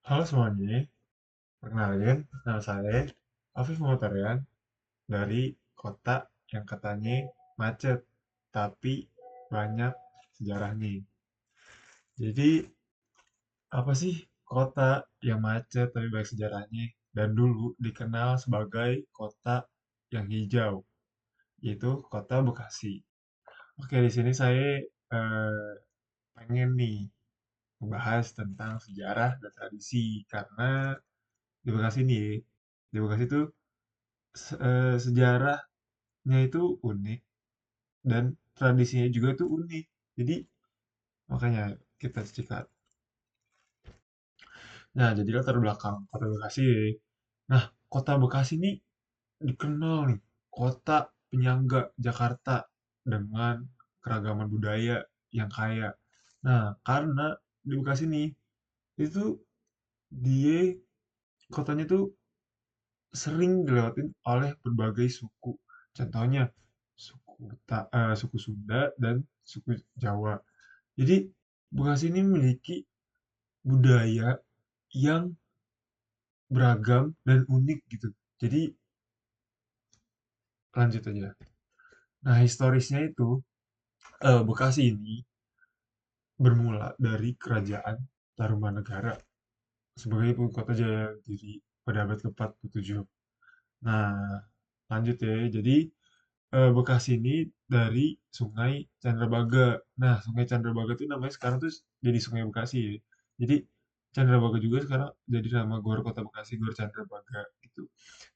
Halo semuanya, perkenalin, nama saya Afif Muhtarian dari kota yang katanya macet, tapi banyak sejarahnya. Jadi, apa sih kota yang macet tapi banyak sejarahnya? Dan dulu dikenal sebagai kota yang hijau, yaitu kota Bekasi. Oke, di sini saya eh, pengen nih membahas tentang sejarah dan tradisi, karena di Bekasi nih, di Bekasi tuh sejarahnya itu unik dan tradisinya juga tuh unik. Jadi makanya kita cikat. Nah, jadi latar belakang Kota Bekasi. Nah, Kota Bekasi ini dikenal nih kota penyangga Jakarta dengan keragaman budaya yang kaya. Nah, karena di Bekasi nih itu dia kotanya tuh sering dilewatin oleh berbagai suku. Contohnya suku Sunda dan suku Jawa. Jadi Bekasi ini memiliki budaya yang beragam dan unik gitu. Jadi lanjut aja. Nah, historisnya itu Bekasi ini bermula dari kerajaan Tarumanegara sebagai ibu kota Jayagiri pada abad ke-47. Nah, lanjut ya. Jadi Bekasi ini dari Sungai Chandrabaga. Nah, Sungai Chandrabaga itu namanya sekarang tuh jadi Sungai Bekasi ya. Jadi Chandrabaga juga sekarang jadi nama Gor Kota Bekasi, Gor Chandrabaga gitu.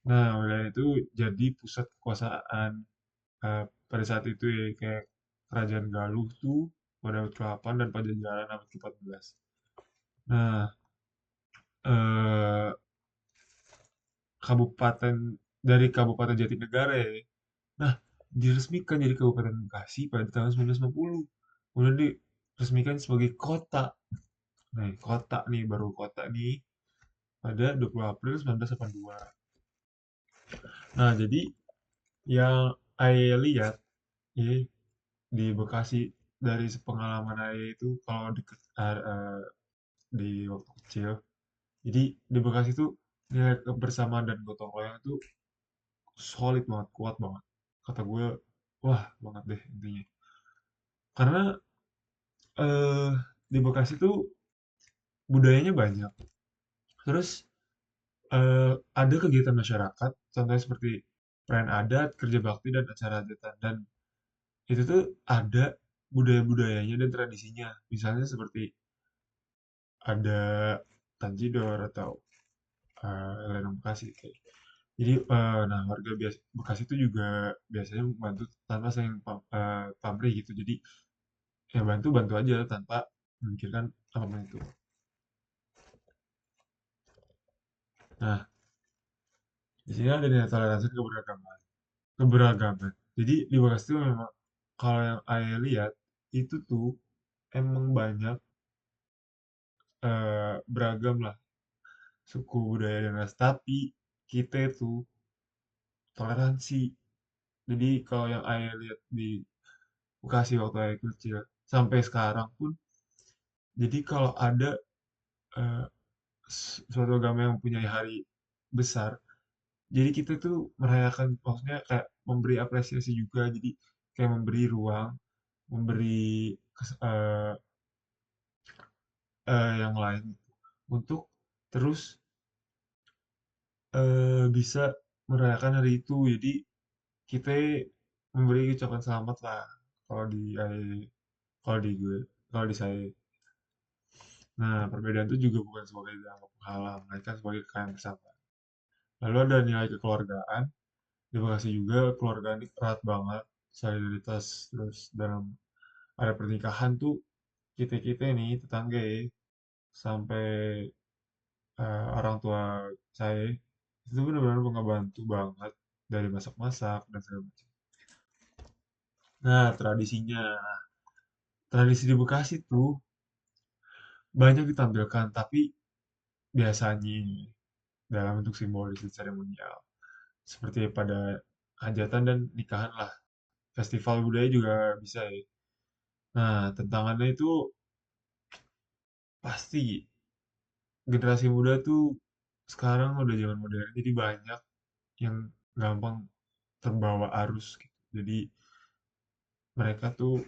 Nah, wilayah itu jadi pusat kekuasaan pada saat itu ya, kayak Kerajaan Galuh tuh pada abad ke-8 dan Pajajaran abad ke-14. Nah, eh, kabupaten dari Kabupaten Jatinegara ya. Nah, diresmikan jadi Kabupaten Bekasi pada tahun 1950. Kemudian diresmikan sebagai kota. Nah, kota nih, baru kota nih pada 20 April 1982. Nah, jadi yang saya lihat ya, di Bekasi dari pengalaman saya itu kalau di waktu kecil. Jadi di Bekasi tuh nilai kebersamaan dan gotong royong itu solid banget, kuat banget. Kata gue, wah banget deh intinya. Karena eh di Bekasi tuh budayanya banyak. Terus ada kegiatan masyarakat, contohnya seperti perayaan adat, kerja bakti, dan acara hajatan. Dan itu tuh ada budaya-budayanya dan tradisinya. Misalnya seperti ada Tanjidor atau Lenong Bekasi kayak. Jadi, nah warga Bekasi itu juga biasanya bantu tanpa sayang pamrih gitu. Jadi ya bantu bantu aja tanpa memikirkan apapun itu. Nah, di sini ada nilai toleransi dan keberagaman. Keberagaman. Jadi di Bekasi itu memang kalau yang saya lihat itu tuh emang banyak beragam lah suku budaya dan ras. Tapi kita itu toleransi. Jadi kalau yang saya lihat di Bekasi waktu saya kecil sampai sekarang pun, jadi kalau ada eh, suatu agama yang punya hari besar, jadi kita tuh merayakan, maksudnya kayak memberi apresiasi juga, jadi kayak memberi ruang, memberi yang lain untuk terus bisa merayakan hari itu. Jadi kita memberi ucapan selamat lah kalau di kalau di gue, kalau di saya. Nah, perbedaan itu juga bukan sebagai dianggap penghalang, melainkan sebagai kekayaan bersama. Lalu ada nilai kekeluargaan. Di Bekasi juga keluarga ini erat banget, solidaritas, terus dalam ada pernikahan tuh kita-kita nih tetangga ya, sampai orang tua saya itu benar-benar ngebantu banget dari masak-masak dan segala macam. Nah, tradisinya, tradisi di Bekasi tuh banyak ditampilkan, tapi biasanya dalam bentuk simbolis dan seremonial, seperti pada hajatan dan nikahan lah. Festival budaya juga bisa ya. Nah, tantangannya itu pasti generasi muda tuh sekarang udah zaman modern, jadi banyak yang gampang terbawa arus gitu. Jadi mereka tuh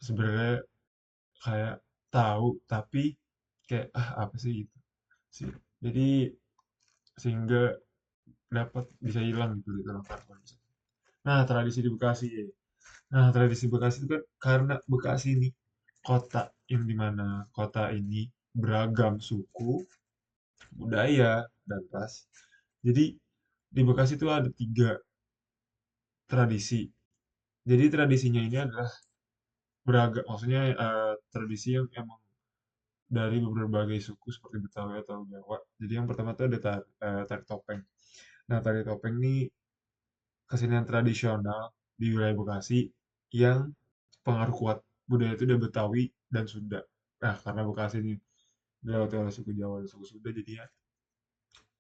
sebenarnya kayak tahu tapi kayak ah apa sih itu sih. Jadi sehingga dapat bisa hilang gitu di dalam karbon. Nah, tradisi di Bekasi. Nah, tradisi Bekasi itu kan karena Bekasi ini kota yang dimana kota ini beragam suku, budaya, dan ras. Jadi di Bekasi itu ada tiga tradisi. Jadi tradisinya ini adalah beragam, maksudnya tradisi yang emang dari berbagai suku seperti Betawi atau Jawa. Jadi yang pertama itu ada tari topeng. Nah, tari topeng ini kesenian tradisional di wilayah Bekasi yang pengaruh kuat budaya itu dari Betawi dan Sunda. Nah, karena Bekasi ini dilewati oleh suku Jawa dan suku Sunda, jadi ya,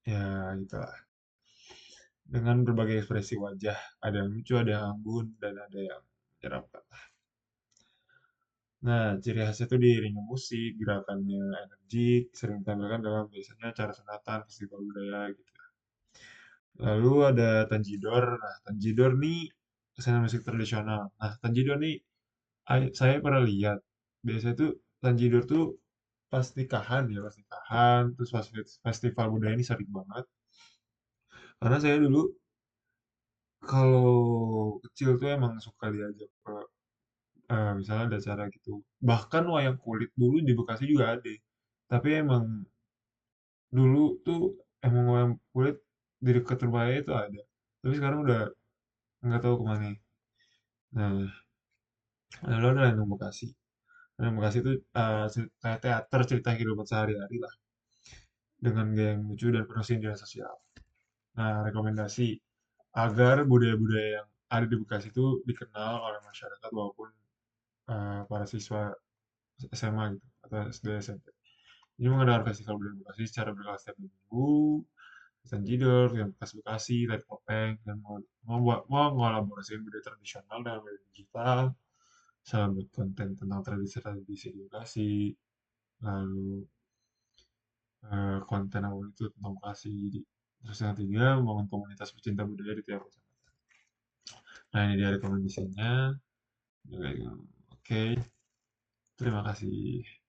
ya gitu lah. Dengan berbagai ekspresi wajah, ada yang lucu, ada yang anggun, dan ada yang menyeramkan. Nah, ciri khasnya itu diiringi musik, gerakannya energik, sering ditampilkan dalam biasanya acara sunatan, festival budaya gitu. Lalu ada Tanjidor. Nah, Tanjidor nih kesenian musik tradisional. Nah, Tanjidor nih saya pernah lihat. Biasanya tuh Tanjidor tuh pas nikahan ya, pas nikahan, terus pas festival budaya ini sering banget. Karena saya dulu kalau kecil tuh emang suka diajak ke misalnya ada acara gitu. Bahkan wayang kulit dulu di Bekasi juga ada. Tapi emang dulu tuh emang wayang kulit di dekat rumah saya itu ada. Tapi sekarang udah nggak tahu kemana. Nah, lalu ada Lenong Bekasi. Lenong Bekasi itu kayak teater cerita kehidupan sehari-hari lah. Dengan gaya yang lucu dan penuh sindiran sosial. Nah, rekomendasi agar budaya-budaya yang ada di Bekasi itu dikenal oleh masyarakat maupun para siswa SMA gitu atau SD SMP. Jadi mengadakan festival budaya Bekasi secara berkala setiap minggu, Hutan Jidor, yang bekas Bekasi, Tari Topeng, dan membuat mengolaborasikan budaya tradisional dengan budaya digital, misalnya buat konten tentang tradisi-tradisi di Bekasi, lalu konten apa itu tentang Bekasi. Terus yang ketiga, membangun komunitas pecinta budaya di tiap kota. Nah, ini dia rekomendasinya. Oke, terima kasih.